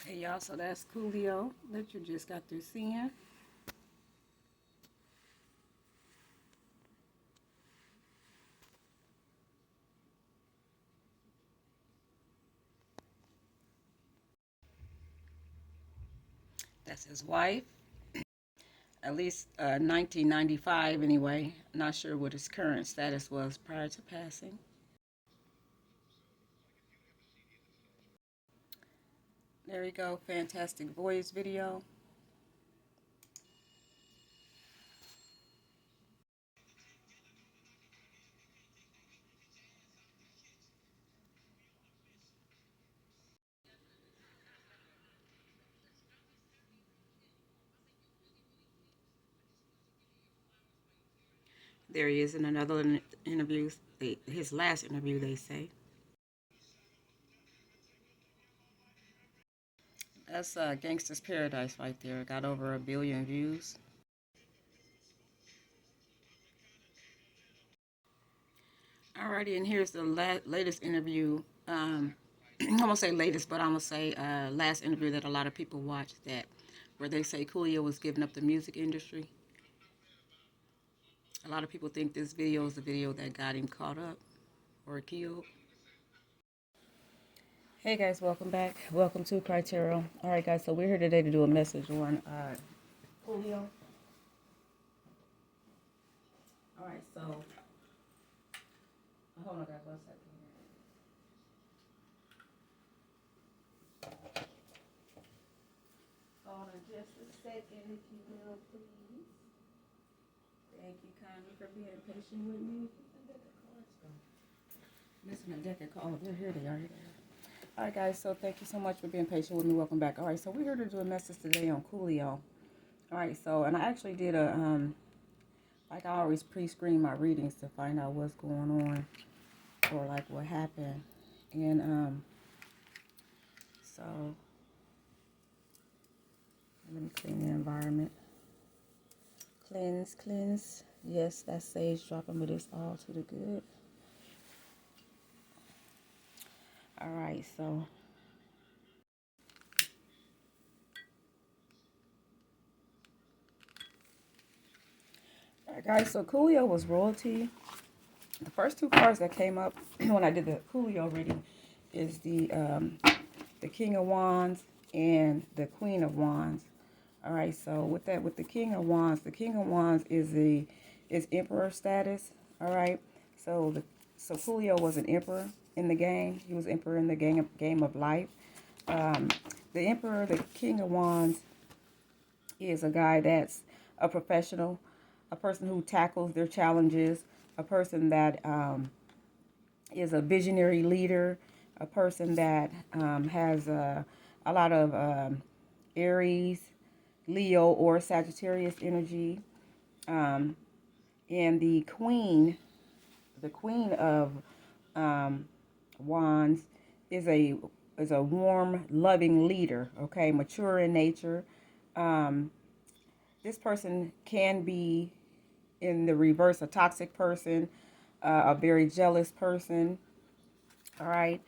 Okay, y'all, so that's Coolio that you just got through seeing. That's his wife. At least 1995 anyway. Not sure what his current status was prior to passing. There you go, fantastic Voyage video. There he is in another interview, his last interview, they say. That's Gangsta's Paradise right there. Got over 1 billion views. Alrighty, and here's the latest interview. I'm gonna say latest, but I'm gonna say last interview that a lot of people watched, that where they say Coolio was giving up the music industry. A lot of people think this video is the video that got him caught up or killed. Hey guys, welcome back. Welcome to CRYYY. All right, guys, so we're here today to do a message on Coolio. All right, so hold on, guys, 1 second. Hold on just a second, if you will, please. Thank you kindly for being patient with me. Missing a deck of cards. They're here. They are here. All right, guys. So thank you so much for being patient with me. Welcome back. All right. So we're here to do a message today on Coolio. All right. So, and I actually did a like I always pre-screen my readings to find out what's going on or like what happened, and so let me clean the environment. Cleanse. Yes, that's sage dropping, but it's all to the good. All right, so all right, guys. So Coolio was royalty. The first two cards that came up when I did the Coolio reading is the King of Wands and the Queen of Wands. All right, so with the King of Wands is Emperor status. All right, so Coolio was an Emperor in the game. He was Emperor in the game of life. The Emperor, the King of Wands, is a guy that's a professional, a person who tackles their challenges, a person that is a visionary leader, a person that has a lot of Aries, Leo, or Sagittarius energy. And the Queen of Wands is a warm, loving leader. Okay, mature in nature. This person can be, in the reverse, a toxic person, a very jealous person. All right.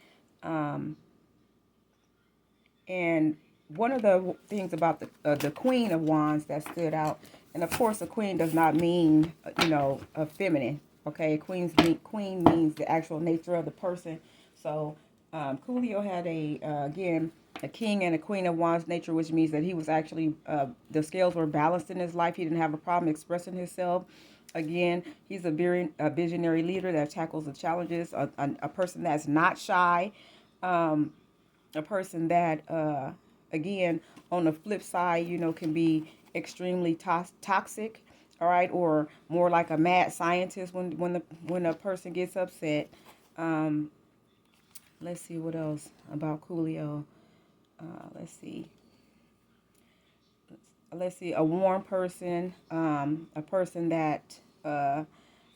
And one of the things about the Queen of Wands that stood out, and of course, a queen does not mean, a feminine. Okay, queen means the actual nature of the person. So, Coolio had again, a king and a queen of wands nature, which means that he was actually, the scales were balanced in his life. He didn't have a problem expressing himself. Again, he's a visionary leader that tackles the challenges, a person that's not shy, a person that, again, on the flip side, can be extremely toxic, all right, or more like a mad scientist when a person gets upset. Let's see what else about Coolio. Let's see. A warm person, a person that,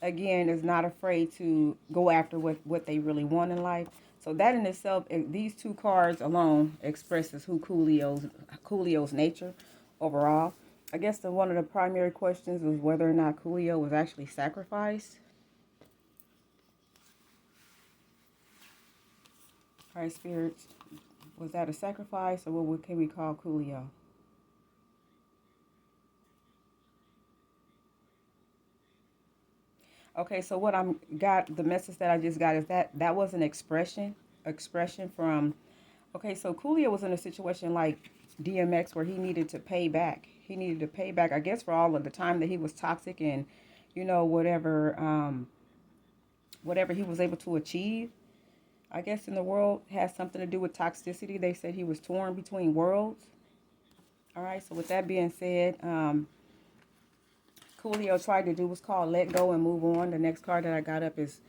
again, is not afraid to go after what they really want in life. So that in itself, these two cards alone expresses who Coolio's nature overall. I guess one of the primary questions was whether or not Coolio was actually sacrificed. All right, spirits, Was that a sacrifice, or what can we call Coolio? Okay, so what I'm got, the message that I just got is that that was an expression from. Okay, so Coolio was in a situation like DMX where he needed to pay back. He needed to pay back, I guess, for all of the time that he was toxic and, whatever, whatever he was able to achieve. I guess in the world has something to do with toxicity. They said he was torn between worlds. All right. So with that being said, Coolio tried to do what's called let go and move on. The next card that I got up is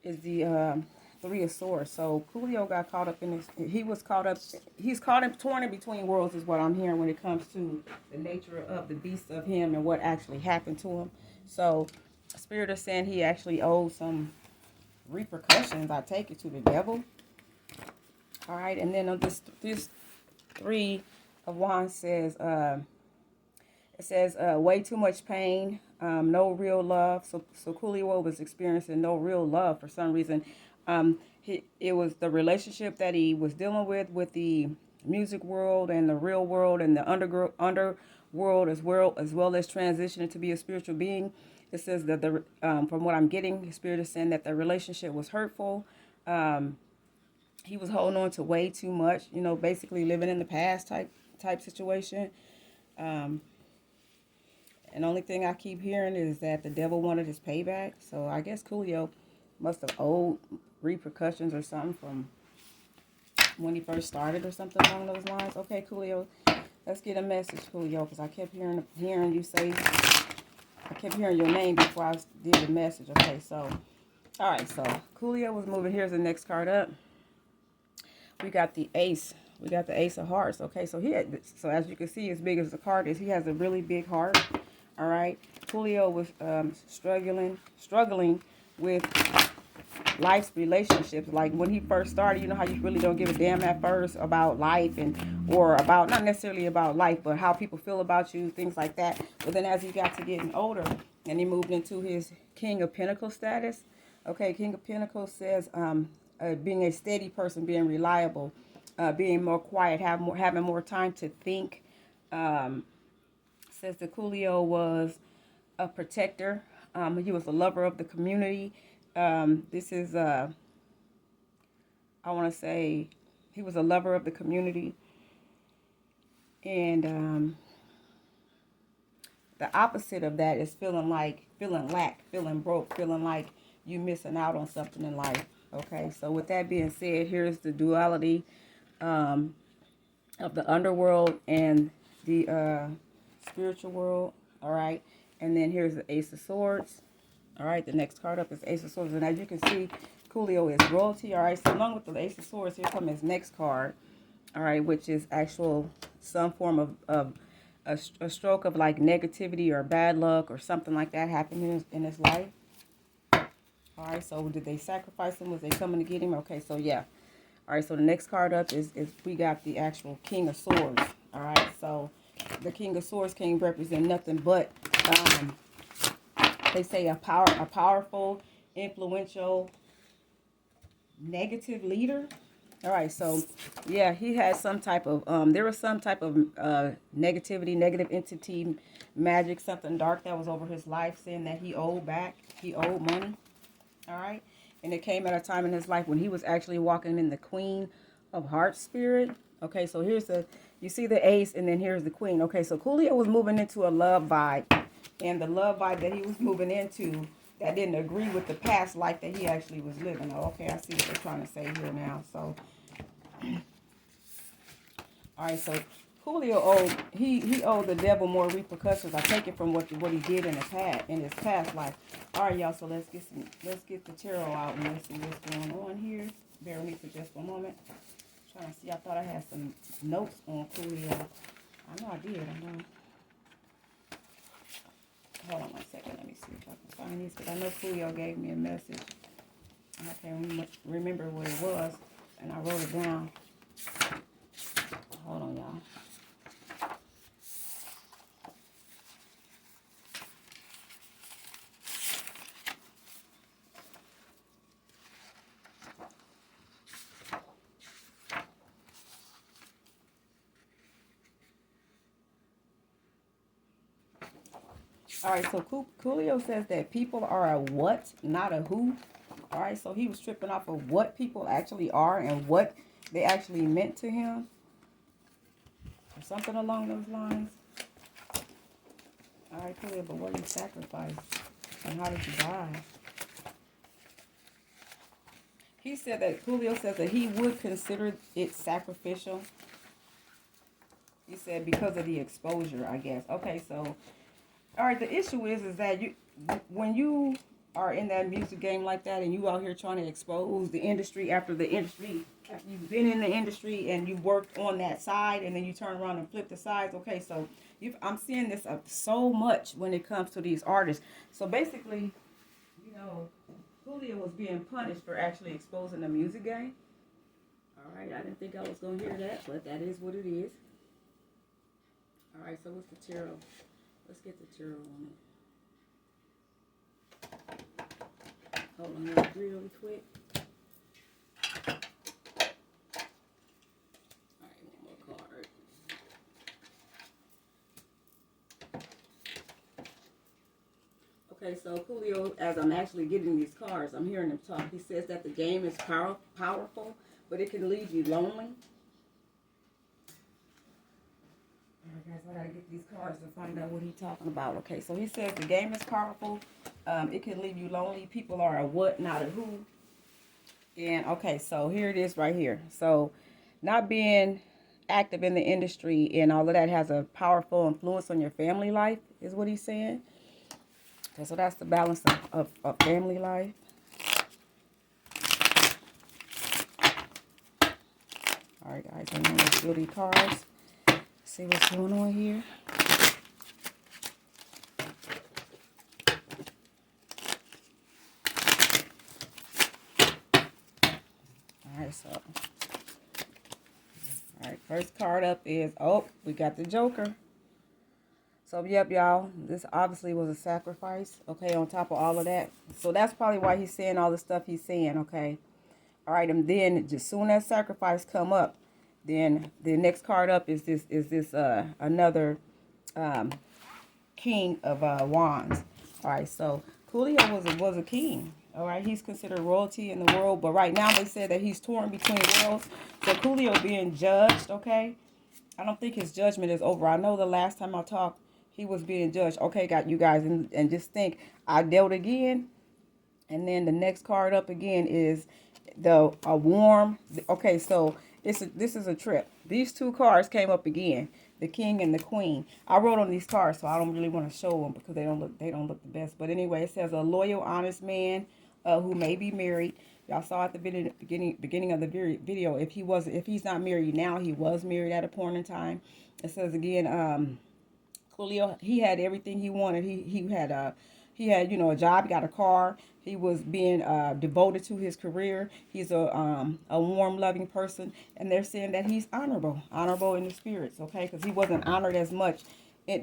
the Three of Swords. So Coolio got caught up in this. He was caught up. He's caught in torn in between worlds, is what I'm hearing when it comes to the nature of the beast of him and what actually happened to him. So Spirit is saying he actually owes some repercussions. I take it to the devil. All right, and then on this Three of Wands says it says way too much pain, no real love. So Coolio was experiencing no real love for some reason. It was the relationship that he was dealing with the music world and the real world and the underworld as well as transitioning to be a spiritual being. It says that from what I'm getting, the Spirit is saying that the relationship was hurtful. He was holding on to way too much, basically living in the past type situation. And the only thing I keep hearing is that the devil wanted his payback. So I guess Coolio must have owed repercussions or something from when he first started or something along those lines. Okay, Coolio, let's get a message, Coolio, because I kept hearing you say, I kept hearing your name before I did the message. Okay, so, all right, so Coolio was moving. Here's the next card up. We got the Ace. We got the Ace of Hearts. Okay, so so as you can see, as big as the card is, he has a really big heart. All right, Coolio was struggling with life's relationships. Like when he first started, you know how you really don't give a damn at first about life or about, not necessarily about life, but how people feel about you, things like that. But then as he got to getting older and he moved into his King of Pentacles status. Okay, King of Pentacles says being a steady person, being reliable, being more quiet, having more time to think. Says the Coolio was a protector. He was a lover of the community. This is, I want to say, he was a lover of the community. And the opposite of that is feeling lack, feeling broke, feeling like you missing out on something in life. Okay, so with that being said, here's the duality of the underworld and the spiritual world. All right, and then here's the Ace of Swords. All right, the next card up is Ace of Swords, and as you can see, Coolio is royalty. All right, so along with the Ace of Swords, here comes his next card. All right, which is some form of a stroke of like negativity or bad luck or something like that happening in his life. All right, so did they sacrifice him? Was they coming to get him? Okay, so yeah. All right, so the next card up is we got the actual King of Swords. All right, so the King of Swords can represent nothing but, they say, a powerful, influential, negative leader. All right, so yeah, he had some type of, there was some type of negativity, negative entity, magic, something dark that was over his life, saying that he owed money. All right, and it came at a time in his life when he was actually walking in the Queen of Hearts spirit. Okay, so you see the Ace, and then here's the Queen. Okay, so Coolio was moving into a love vibe, and the love vibe that he was moving into that didn't agree with the past life that he actually was living. Oh, okay, I see what they're trying to say here now. So, all right, so Coolio owed the devil more repercussions. I take it from what he did in his past life. All right, y'all. So let's get the tarot out and let's see what's going on here. Bear with me for just one moment. I'm trying to see. I thought I had some notes on Coolio. I know I did. I know. Hold on 1 second. Let me see if I can find these, because I know Coolio gave me a message and I can't remember what it was, and I wrote it down. Hold on, y'all. All right, so Coolio says that people are a what, not a who. All right, so he was tripping off of what people actually are and what they actually meant to him. Or something along those lines. All right, Coolio, but what did you sacrifice? And how did you die? He said that, Coolio says that he would consider it sacrificial. He said because of the exposure, I guess. Okay, so, all right, the issue is that when you are in that music game like that and you out here trying to expose the industry after you've been in the industry and you worked on that side and then you turn around and flip the sides. Okay, so I'm seeing this so much when it comes to these artists. So basically, Coolio was being punished for actually exposing the music game. All right, I didn't think I was going to hear that, but that is what it is. All right, so what's the tarot? Let's get the tarot on it. Hold on, let me really quick. All right, one more card. Okay, so Coolio, as I'm actually getting these cards, I'm hearing him talk. He says that the game is powerful, but it can leave you lonely. Alright guys, I gotta get these cards to find out what he's talking about. Okay, so he says the game is powerful. It can leave you lonely. People are a what, not a who. And okay, so here it is right here. So not being active in the industry and all of that has a powerful influence on your family life, is what he's saying. Okay, so that's the balance of family life. Alright guys, I'm going to do these cards. See what's going on here. Alright, so. Alright, first card up is, we got the Joker. So, yep, y'all, this obviously was a sacrifice, okay, on top of all of that. So, that's probably why he's saying all the stuff he's saying, okay. Alright, and then, as soon as sacrifice come up, then the next card up is another King of Wands. All right, so Coolio was a king. All right, he's considered royalty in the world, but right now they said that he's torn between worlds. So Coolio being judged. Okay, I don't think his judgment is over. I know the last time I talked, he was being judged. Okay, got you guys, and just think, I dealt again, and then the next card up again is a warm. Okay, so this is a trip. These two cards came up again, the King and the Queen. I wrote on these cards, so I don't really want to show them because they don't look the best. But anyway, it says a loyal, honest man who may be married. Y'all saw at the beginning of the video, if he's not married now, he was married at a point in time. It says again, Coolio, he had everything he wanted. He had a job. He got a car. He was being devoted to his career. He's a warm, loving person, and they're saying that he's honorable in the spirits. Okay, because he wasn't honored as much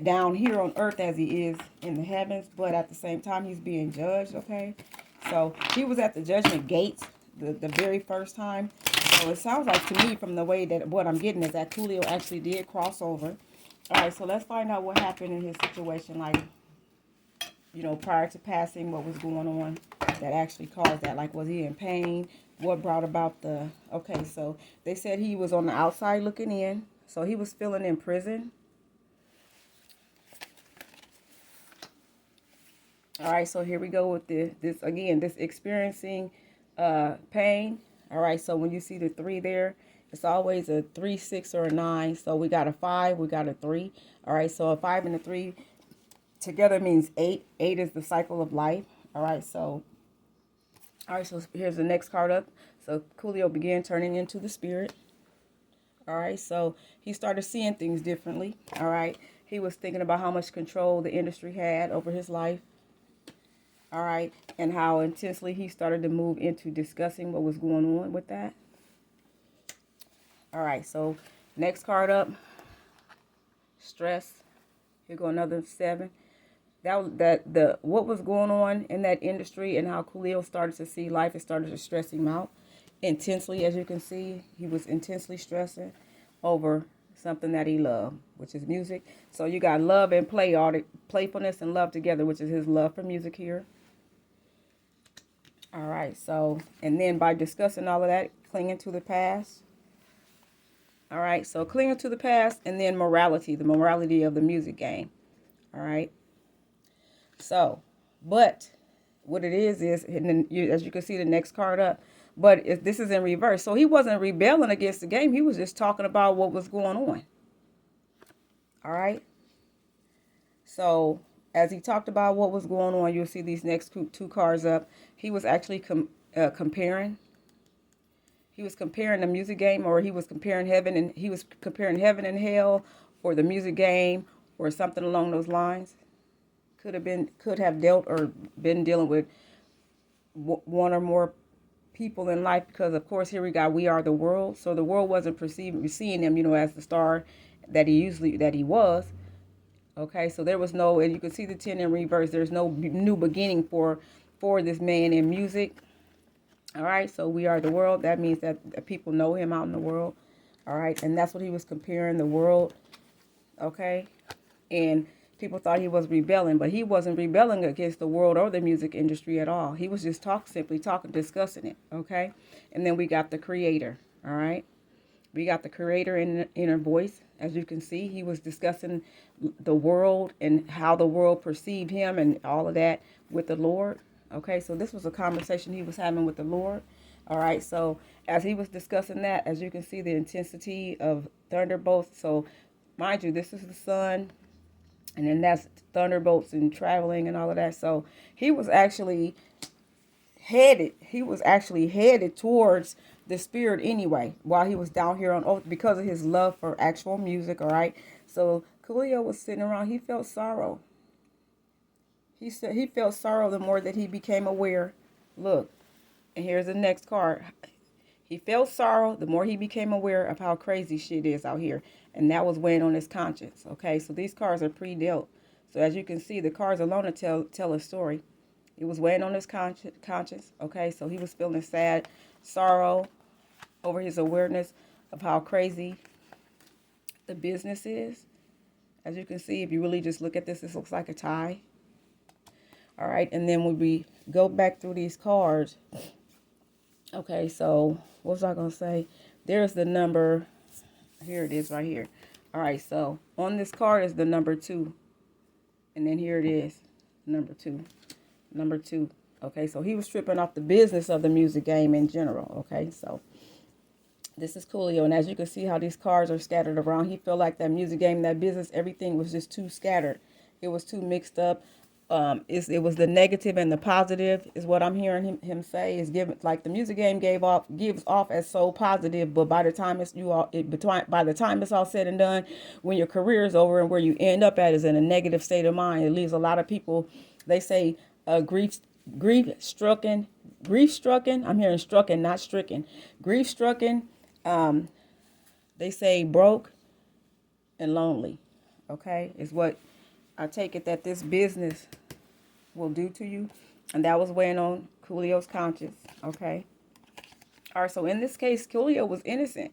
down here on earth as he is in the heavens, but at the same time he's being judged. Okay, so he was at the judgment gates the very first time. So it sounds like to me, from the way that what I'm getting, is that Coolio actually did cross over. All right, so let's find out what happened in his situation, like, prior to passing, what was going on that actually caused that. Like, was he in pain? What brought about the... Okay, so they said he was on the outside looking in. So he was feeling in prison. All right, so here we go with this experiencing pain. All right, so when you see the 3 there, it's always a 3, 6, or a 9. So we got a 5, we got a 3. All right, so a 5 and a 3 together means 8. 8 is the cycle of life. All right, so here's the next card up. So Coolio began turning into the spirit. All right, so he started seeing things differently. All right, he was thinking about how much control the industry had over his life. All right, and how intensely he started to move into discussing what was going on with that. All right, so next card up, stress. Here go another 7. What was going on in that industry and how Coolio started to see life, it started to stress him out intensely. As you can see, he was intensely stressing over something that he loved, which is music. So you got love and play, all the playfulness and love together, which is his love for music here. All right, so, and then by discussing all of that, clinging to the past. All right, so clinging to the past, and then morality, the morality of the music game. All right. So, but what it is, and then as you can see the next card up, but this is in reverse. So he wasn't rebelling against the game. He was just talking about what was going on. All right. So as he talked about what was going on, you'll see these next two cards up. He was actually comparing. He was comparing the music game, or he was comparing heaven and hell, or the music game, or something along those lines. Could have dealt or been dealing with one or more people in life, because of course here we are the world. So the world wasn't seeing him, as the star that he was. Okay, so there was no, and you can see the 10 in reverse. There's no new beginning for this man in music. All right, so we are the world. That means that people know him out in the world. All right, and that's what he was comparing, the world. Okay, and people thought he was rebelling, but he wasn't rebelling against the world or the music industry at all. He was just simply discussing it. Okay, and then we got the creator. All right, we got the creator in the inner voice. As you can see, he was discussing the world and how the world perceived him and all of that with the Lord. Okay, so this was a conversation he was having with the Lord. All right, so as he was discussing that, as you can see the intensity of thunderbolts. So mind you, this is the sun, and then that's thunderbolts and traveling and all of that. So he was actually headed towards the spirit anyway, while he was down here on earth, because of his love for actual music. All right, so Coolio was sitting around. He felt sorrow. He said he felt sorrow the more that he became aware. Look, and here's the next card. He felt sorrow the more he became aware of how crazy shit is out here, and that was weighing on his conscience. Okay, so these cards are pre-dealt. So as you can see, the cards alone tell a story. It was weighing on his conscience. Okay, so he was feeling sad, sorrow over his awareness of how crazy the business is. As you can see, if you really just look at this looks like a tie. All right, and then when we go back through these cards, okay, so what was I going to say? There's the number. Here it is right here. All right, so on this card is the number 2. And then here it is, number 2. Number 2. Okay, so he was stripping off the business of the music game in general. Okay, so this is Coolio. And as you can see how these cards are scattered around, he felt like that music game, that business, everything was just too scattered. It was too mixed up. It was the negative and the positive is what I'm hearing him say, is given, like the music game gives off as so positive, but by the time by the time it's all said and done, when your career is over and where you end up at is in a negative state of mind. It leaves a lot of people, they say, grief stricken. I'm hearing strucken, not stricken. Grief stricken. They say broke and lonely. Okay, is what I take it that this business will do to you. And that was weighing on Coolio's conscience. Okay. All right. So in this case, Coolio was innocent.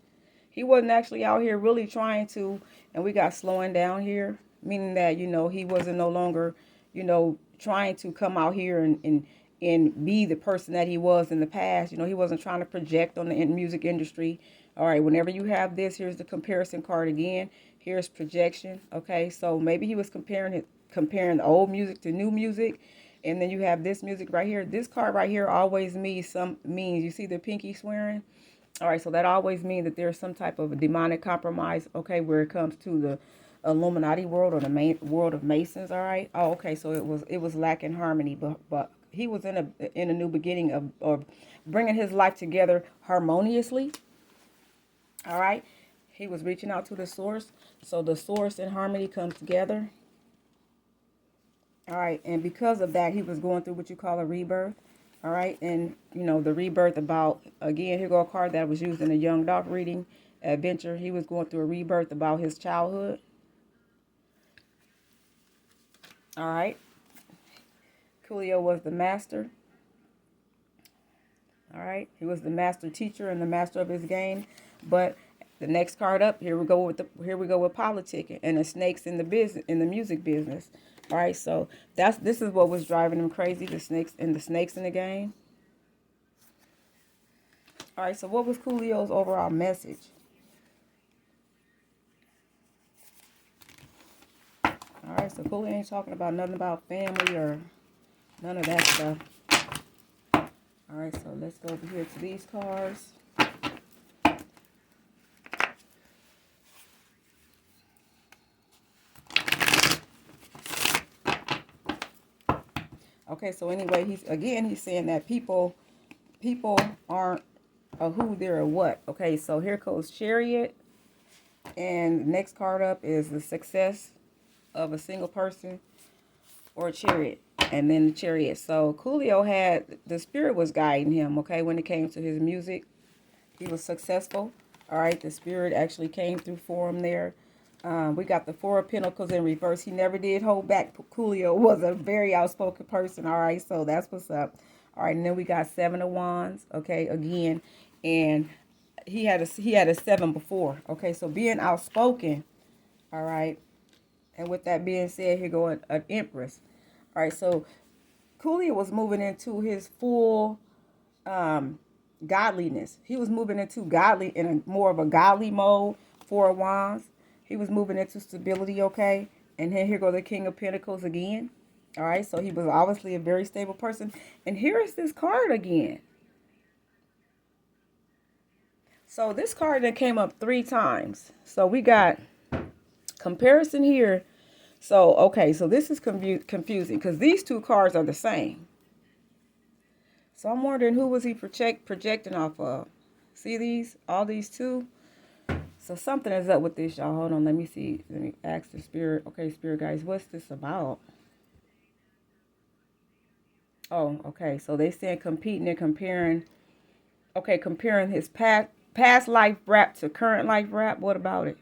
He wasn't actually out here really trying to, and we got slowing down here, meaning that, he wasn't no longer, trying to come out here and be the person that he was in the past. He wasn't trying to project on the music industry. All right. Whenever you have this, here's the comparison card again. Here's projection. Okay, so maybe he was comparing the old music to new music, and then you have this music right here. This card right here always means you see the pinky swearing. All right, so that always means that there's some type of a demonic compromise. Okay, where it comes to the Illuminati world or the main world of Masons. All right. Oh, okay. So it was lacking harmony, but he was in a new beginning of bringing his life together harmoniously. All right. He was reaching out to the source. So the source and harmony comes together. All right. And because of that, he was going through what you call a rebirth. All right. And, the rebirth about, again, here go a card that was used in the Young Doc reading, Adventure. He was going through a rebirth about his childhood. All right. Coolio was the master. All right. He was the master teacher and the master of his game. But The next card up, here we go with politicking and the snakes in the business, in the music business. All right, so this is what was driving them crazy, the snakes in the game. All right, so what was Coolio's overall message? All right, so Coolio ain't talking about nothing about family or none of that stuff. All right, so let's go over here to these cards. Okay, so anyway, he's saying that people aren't a who, they're a what. Okay, so here goes Chariot, and the next card up is the success of a single person or a chariot, and then the Chariot. So Coolio the spirit was guiding him. Okay, when it came to his music, he was successful. All right, the spirit actually came through for him there. We got the Four of Pentacles in reverse. He never did hold back. Coolio was a very outspoken person. All right, so that's what's up. All right, and then we got Seven of Wands. Okay, again, and he had a 7 before. Okay, so being outspoken. All right, and with that being said, here go an Empress. All right, so Coolio was moving into his full godliness. He was moving into more of a godly mode. Four of Wands. He was moving into stability, okay? And then here go the King of Pentacles again. All right, so he was obviously a very stable person. And here is this card again. So this card that came up 3 times. So we got comparison here. So, okay, so this is confusing because these 2 cards are the same. So I'm wondering who was he projecting off of? See these? All these 2? So something is up with this, y'all. Hold on. Let me see. Let me ask the spirit. Okay, spirit guys, what's this about? Oh, okay. So they saying competing and comparing. Okay, comparing his past life rap to current life rap. What about it?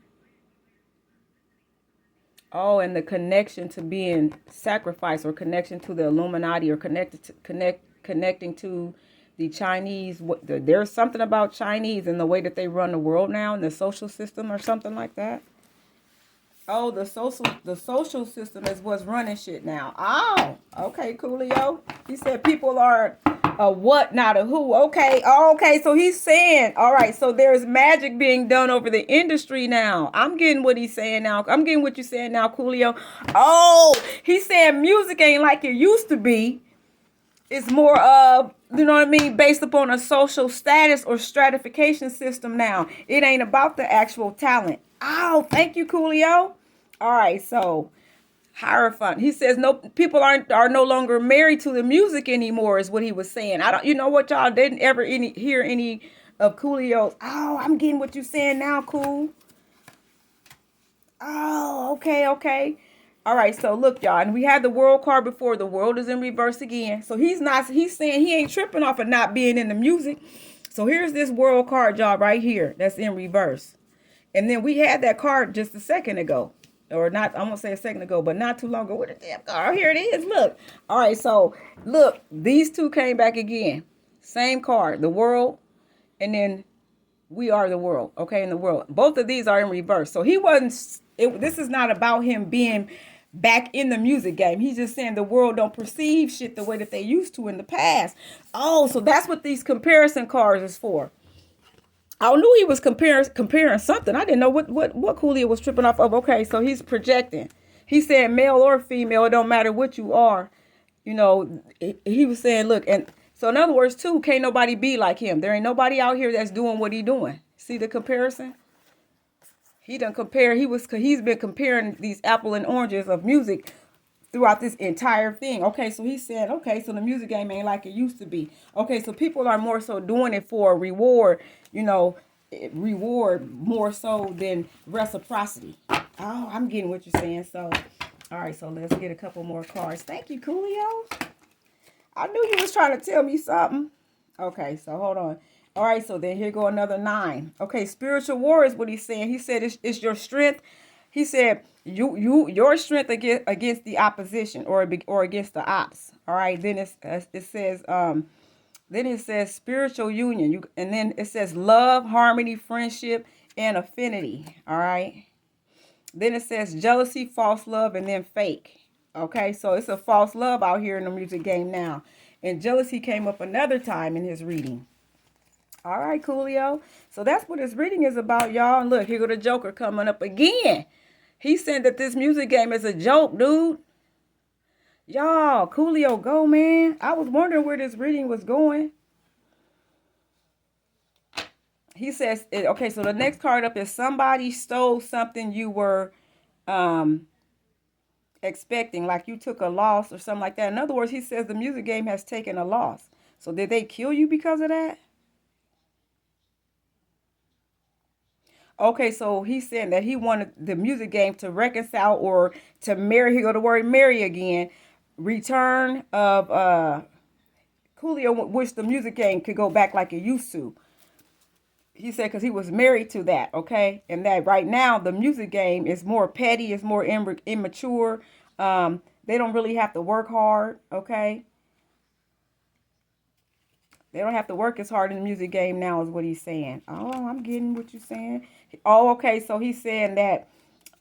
Oh, and the connection to being sacrificed, or connection to the Illuminati, or connecting to the Chinese. There's something about Chinese and the way that they run the world now, and the social system, or something like that. Oh, the social system is what's running shit now. Oh, okay, Coolio. He said people are a what, not a who. Okay, okay. So he's saying, all right. So there's magic being done over the industry now. I'm getting what he's saying now. I'm getting what you're saying now, Coolio. Oh, he's saying music ain't like it used to be. It's more of, you know what I mean, based upon a social status or stratification system now. It ain't about the actual talent. Oh, thank you, Coolio. All right, so Hierophant. He says no, people are no longer married to the music anymore, is what he was saying. I don't, you know what, y'all didn't ever hear any of Coolio's. Oh, I'm getting what you're saying now, cool. Oh, okay, okay. All right, so look, y'all, and we had the world card before. The world is in reverse again. So he's saying he ain't tripping off of not being in the music. So here's this world card, y'all, right here, that's in reverse. And then we had that card just a second ago. Or not, I'm going to say a second ago, but not too long ago. What the damn card? Here it is, look. All right, so look, these 2 came back again. Same card, the world, and then we are the world, okay, in the world. Both of these are in reverse. So he wasn't, this is not about him being back in the music game. He's just saying the world don't perceive shit the way that they used to in the past. Oh, so that's what these comparison cards is for. I knew he was comparing something. I didn't know what Coolio was tripping off of. Okay, so he's projecting. He said male or female, it don't matter what you are. You know, he was saying, look, and so in other words, too, can't nobody be like him. There ain't nobody out here that's doing what he doing. See the comparison? He done compare. He's been comparing these apple and oranges of music throughout this entire thing. Okay, so he said, okay, so the music game ain't like it used to be. Okay, so people are more so doing it for a reward, you know, reward more so than reciprocity. Oh, I'm getting what you're saying. So, all right, so let's get a couple more cards. Thank you, Coolio. I knew you was trying to tell me something. Okay, so hold on. All right, so then here go another 9. Okay, spiritual war is what he's saying. He said it's your strength. He said your strength against the opposition or against the ops. All right, then it says spiritual union. And then it says love, harmony, friendship, and affinity. All right. Then it says jealousy, false love, and then fake. Okay, so it's a false love out here in the music game now. And jealousy came up another time in his reading. All right, Coolio. So that's what his reading is about, y'all. And look, here go the Joker coming up again. He said that this music game is a joke, dude. Y'all, Coolio, go, man. I was wondering where this reading was going. He says, okay, so the next card up is somebody stole something you were expecting, like you took a loss or something like that. In other words, he says the music game has taken a loss. So did they kill you because of that? Okay, so he's saying that he wanted the music game to reconcile or to marry. He go to word marry again. Return of Coolio, which the music game could go back like it used to. He said because he was married to that, okay? And that right now the music game is more petty, it's more immature. They don't really have to work hard, okay? They don't have to work as hard in the music game now is what he's saying. Oh, I'm getting what you're saying. Oh, okay, so he's saying that,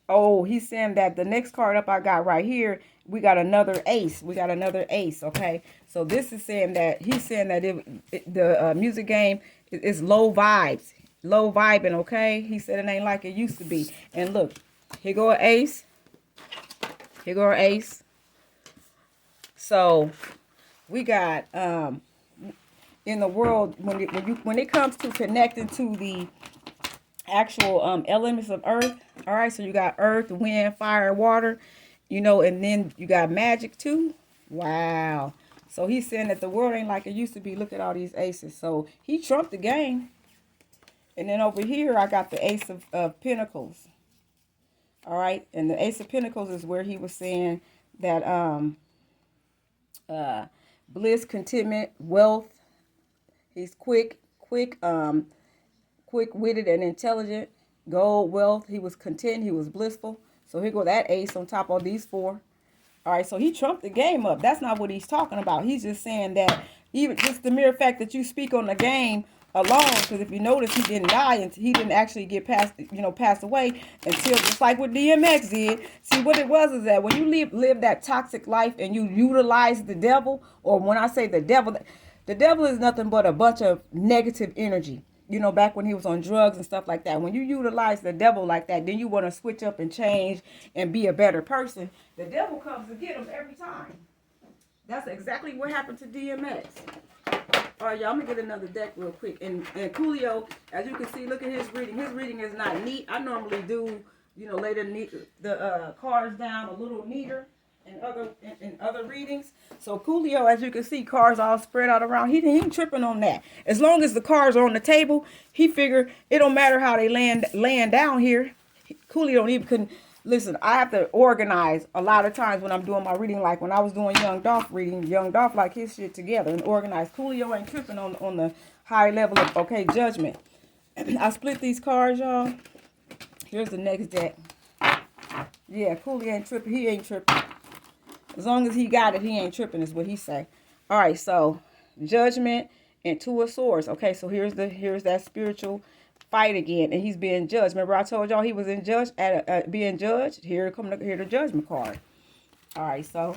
he's saying that the next card up I got right here, we got another ace. We got another ace, okay? So this is saying that, he's saying that the music game is low vibes. Low vibing, okay? He said it ain't like it used to be. And look, here go an ace. Here go an ace. So we got in the world when it comes to connecting to the actual elements of earth. All right, so you got earth, wind, fire, water, you know, and then you got magic too. Wow. So he's saying that the world ain't like it used to be. Look at all these aces. So he trumped the game. And then over here I got the ace of pentacles. All right, and the ace of pentacles is where he was saying that bliss, contentment, wealth. He's quick-witted and intelligent. Gold, wealth. He was content. He was blissful. So here go that ace on top of these four. All right, so he trumped the game up. That's not what he's talking about. He's just saying that even just the mere fact that you speak on the game alone, because if you notice, he didn't die and he didn't actually get pass away until, just like what DMX did. See, what it was is that when you live that toxic life and you utilize the devil, or when I say the devil is nothing but a bunch of negative energy. You know, back when he was on drugs and stuff like that. When you utilize the devil like that, then you want to switch up and change and be a better person. The devil comes to get him every time. That's exactly what happened to DMX. All right, y'all, I'm going to get another deck real quick. And Coolio, as you can see, look at his reading. His reading is not neat. I normally do, you know, lay the cards down a little neater in other readings. So Coolio, as you can see, cards all spread out around. He ain't tripping on that. As long as the cards are on the table, he figured it don't matter how they laying down here. Coolio don't even couldn't listen. I have to organize a lot of times when I'm doing my reading. Like when I was doing Young Dolph reading, Young Dolph like his shit together and organized. Coolio ain't tripping on the high level of judgment. I split these cards, y'all. Here's the next deck. Yeah, Coolio ain't tripping. He ain't tripping. As long as he got it, he ain't tripping is what he say. All right, so judgment and two of swords. Okay, so here's that spiritual fight again, and he's being judged. Remember I told y'all he was being judged? Here the judgment card. All right, so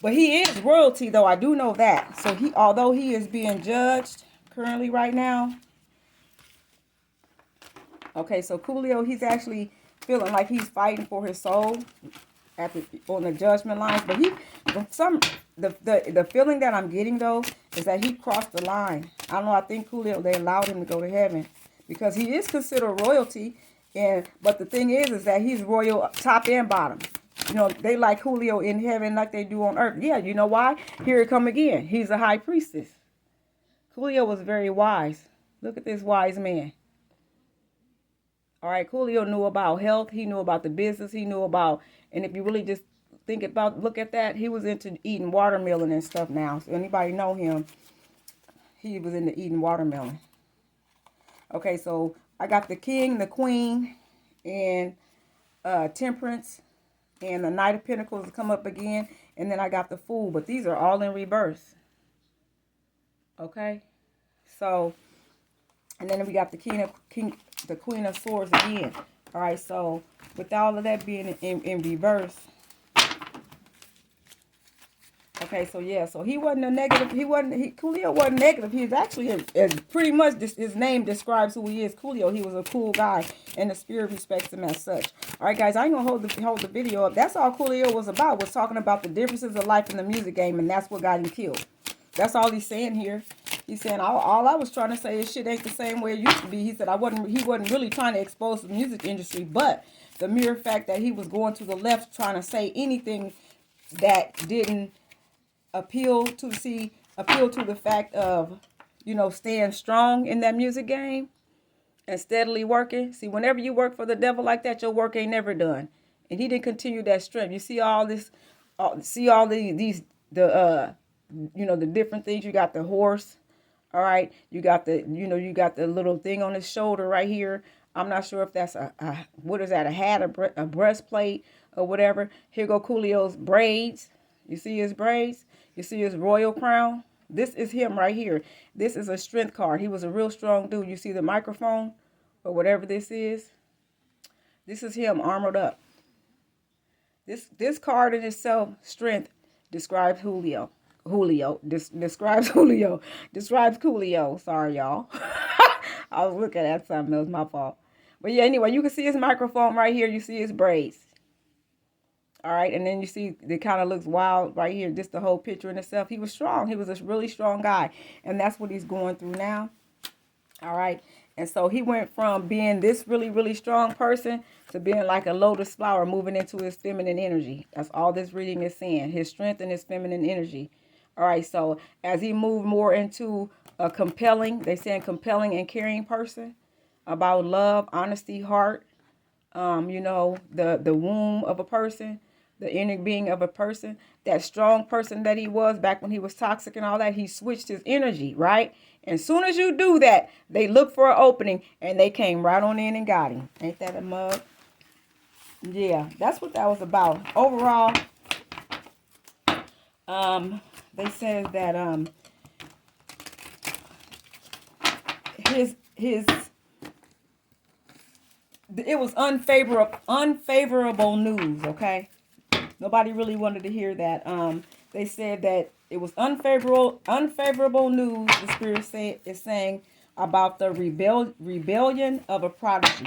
but he is royalty though. I do know that. So although he is being judged currently right now. Okay, so Coolio, he's actually feeling like he's fighting for his soul on the judgment lines, but the feeling that I'm getting though is that he crossed the line. I don't know. I think Coolio, they allowed him to go to heaven because he is considered royalty, but the thing is that he's royal top and bottom. You know, they like Coolio in heaven like they do on earth. Yeah, you know why? Here it come again. He's a high priestess. Coolio was very wise. Look at this wise man. All right, Coolio knew about health. He knew about the business. He knew about, and if you really just look at that, he was into eating watermelon and stuff now. So anybody know him, he was into eating watermelon. Okay, so I got the king, the queen, and temperance, and the knight of pentacles to come up again. And then I got the fool, but these are all in reverse. Okay, so And then we got the the Queen of Swords again. All right, so with all of that being in reverse. Okay, so yeah, so he wasn't a negative. Coolio wasn't negative. He was actually pretty much his name describes who he is. Coolio. He was a cool guy, and the spirit respects him as such. All right, guys, I ain't gonna hold the video up. That's all Coolio was about. Was talking about the differences of life in the music game, and that's what got him killed. That's all he's saying here. He's saying all I was trying to say is shit ain't the same way it used to be. He said he wasn't really trying to expose the music industry, but the mere fact that he was going to the left trying to say anything that didn't appeal to the fact of, you know, staying strong in that music game and steadily working. See, whenever you work for the devil like that, your work ain't never done. And he didn't continue that strength. You see all this, you know, the different things. You got the horse, all right. You got you got the little thing on his shoulder right here. I'm not sure if that's what is that, a hat, a breastplate, or whatever. Here go Coolio's braids. You see his braids? You see his royal crown? This is him right here. This is a strength card. He was a real strong dude. You see the microphone or whatever this is? This is him armored up. This card in itself, strength, describes Julio. Describes Coolio. Sorry, y'all. I was looking at something. It was my fault. But yeah, anyway, you can see his microphone right here. You see his braids. All right, and then you see it kind of looks wild right here. Just the whole picture in itself. He was strong. He was a really strong guy, and that's what he's going through now. All right, and so he went from being this really, really strong person to being like a lotus flower, moving into his feminine energy. That's all this reading is saying. His strength and his feminine energy. All right, so as he moved more into a compelling, they saying compelling and caring person about love, honesty, heart. You know, the womb of a person, the inner being of a person, that strong person that he was back when he was toxic and all that, he switched his energy, right? And as soon as you do that, they look for an opening and they came right on in and got him. Ain't that a mug? Yeah, that's what that was about. Overall, they said that it was unfavorable news, okay? Nobody really wanted to hear that. They said that it was unfavorable news, the spirit is saying, about the rebellion of a prodigy.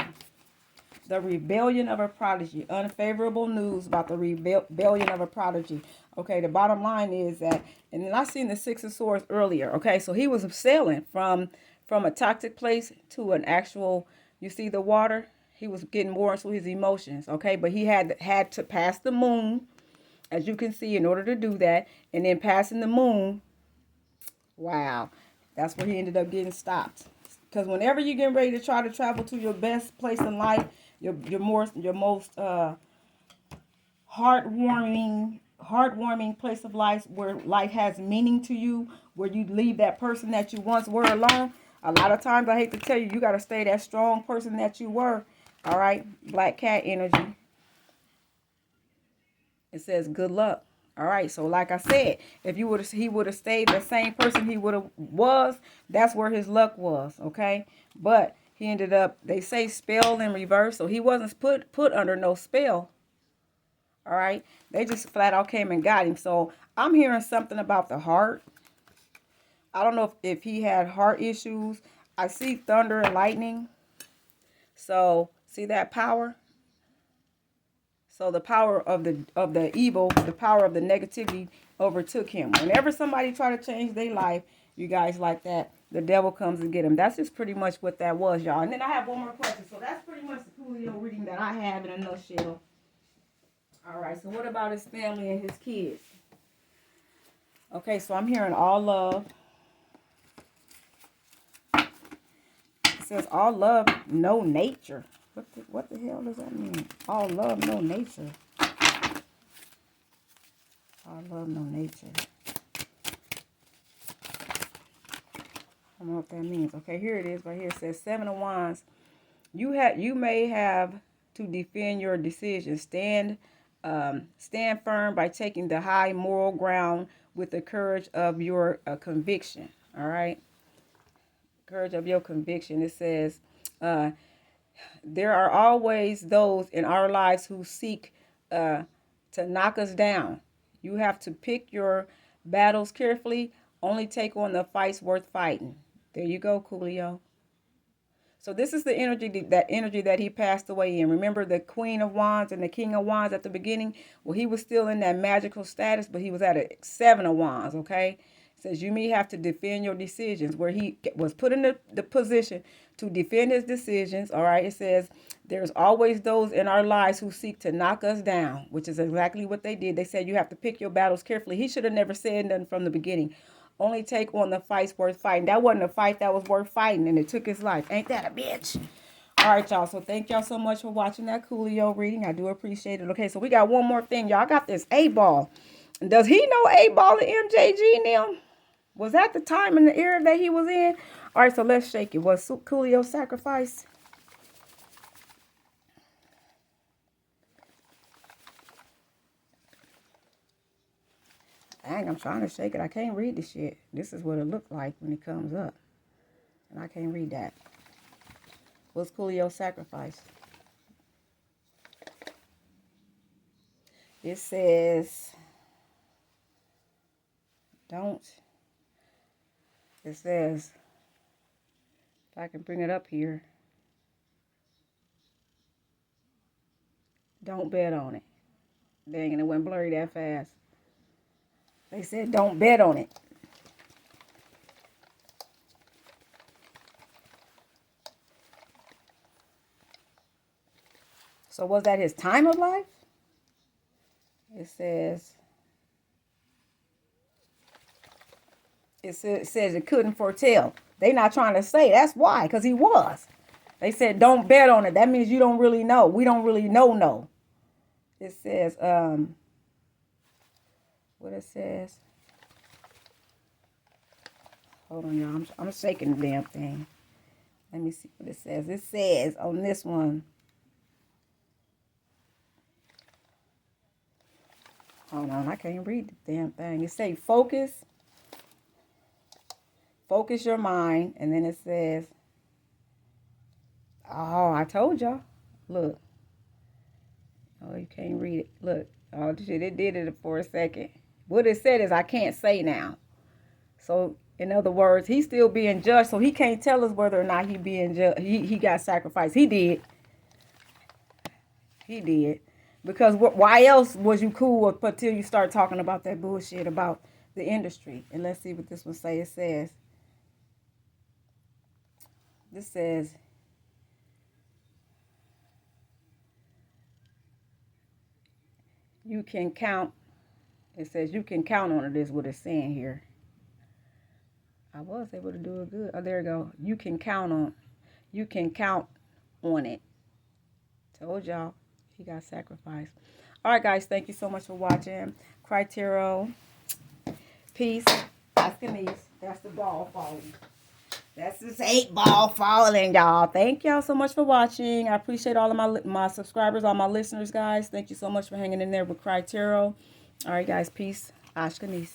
The rebellion of a prodigy. Unfavorable news about the rebellion of a prodigy. Okay, the bottom line is that, and then I seen the Six of Swords earlier. Okay, so he was sailing from a toxic place to an actual, you see the water? He was getting more into his emotions, okay? But he had to pass the moon, as you can see, in order to do that. And then passing the moon, wow, that's where he ended up getting stopped. Because whenever you're getting ready to try to travel to your best place in life, your most heartwarming place of life, where life has meaning to you, where you leave that person that you once were alone. A lot of times, I hate to tell you, you got to stay that strong person that you were. All right, Black Cat energy. It says good luck. All right, so like I said, if he would have stayed the same person he was, that's where his luck was, okay? But he ended up, they say spell in reverse, so he wasn't put under no spell. All right, they just flat out came and got him. So I'm hearing something about the heart. I don't know if he had heart issues. I see thunder and lightning. So see that power? So the power of the evil, the power of the negativity overtook him. Whenever somebody try to change their life, you guys like that, the devil comes and get him. That's just pretty much what that was, y'all. And then I have one more question. So that's pretty much the Coolio reading that I have in a nutshell. All right, so what about his family and his kids? Okay, so I'm hearing all love. It says all love, no nature. What the hell does that mean? All love, no nature. All love, no nature. I don't know what that means. Okay, here it is right here. It says Seven of Wands. You may have to defend your decision. Stand firm by taking the high moral ground with the courage of your conviction. All right. Courage of your conviction. It says, there are always those in our lives who seek to knock us down. You have to pick your battles carefully. Only take on the fights worth fighting. There you go, Coolio. So this is the energy that he passed away in. Remember the Queen of Wands and the King of Wands at the beginning? Well, he was still in that magical status, but he was at a 7 of Wands, okay? It says you may have to defend your decisions, where he was put in the position to defend his decisions, all right? It says there's always those in our lives who seek to knock us down, which is exactly what they did. They said you have to pick your battles carefully. He should have never said nothing from the beginning. Only take on the fights worth fighting. That wasn't a fight that was worth fighting, and it took his life. Ain't that a bitch? All right, y'all. So thank y'all so much for watching that Coolio reading. I do appreciate it. Okay, so we got one more thing, y'all. I got this 8-ball. Does he know 8-ball and MJG now? Was that the time in the era that he was in? All right, so let's shake it. Was Coolio sacrificed? Dang, I'm trying to shake it. I can't read the shit. This is what it looked like when it comes up. And I can't read that. Was Coolio sacrificed? It says, don't. It says, if I can bring it up here, don't bet on it. Dang, and it went blurry that fast. They said don't bet on it. So was that his time of life? It says it couldn't foretell. They not trying to say that's why, because he was. They said don't bet on it. That means you don't really know. We don't really know. It says what it says. Hold on, y'all. I'm shaking the damn thing. Let me see what it says. It says on this one. Hold on, I can't read the damn thing. It say focus your mind, and then it says, oh, I told y'all. Look. Oh, you can't read it. Look. Oh, shit, it did it for a second. What it said is I can't say now. So, in other words, he's still being judged, so he can't tell us whether or not he being judged. He got sacrificed. He did. He did. Because why else was you cool until you start talking about that bullshit about the industry? And let's see what this one say. It says, this says, you can count. It says you can count on it is what it's saying here. I was able to do it good. Oh, there you go. You can count on it. Told y'all he got sacrificed. All right, guys. Thank you so much for watching. CRYYY. Peace. ASHKANISHK. That's the ball falling. That's this 8-ball falling, y'all. Thank y'all so much for watching. I appreciate all of my subscribers, all my listeners, guys. Thank you so much for hanging in there with CRYYY. All right, guys. Peace. ASHKANISHK.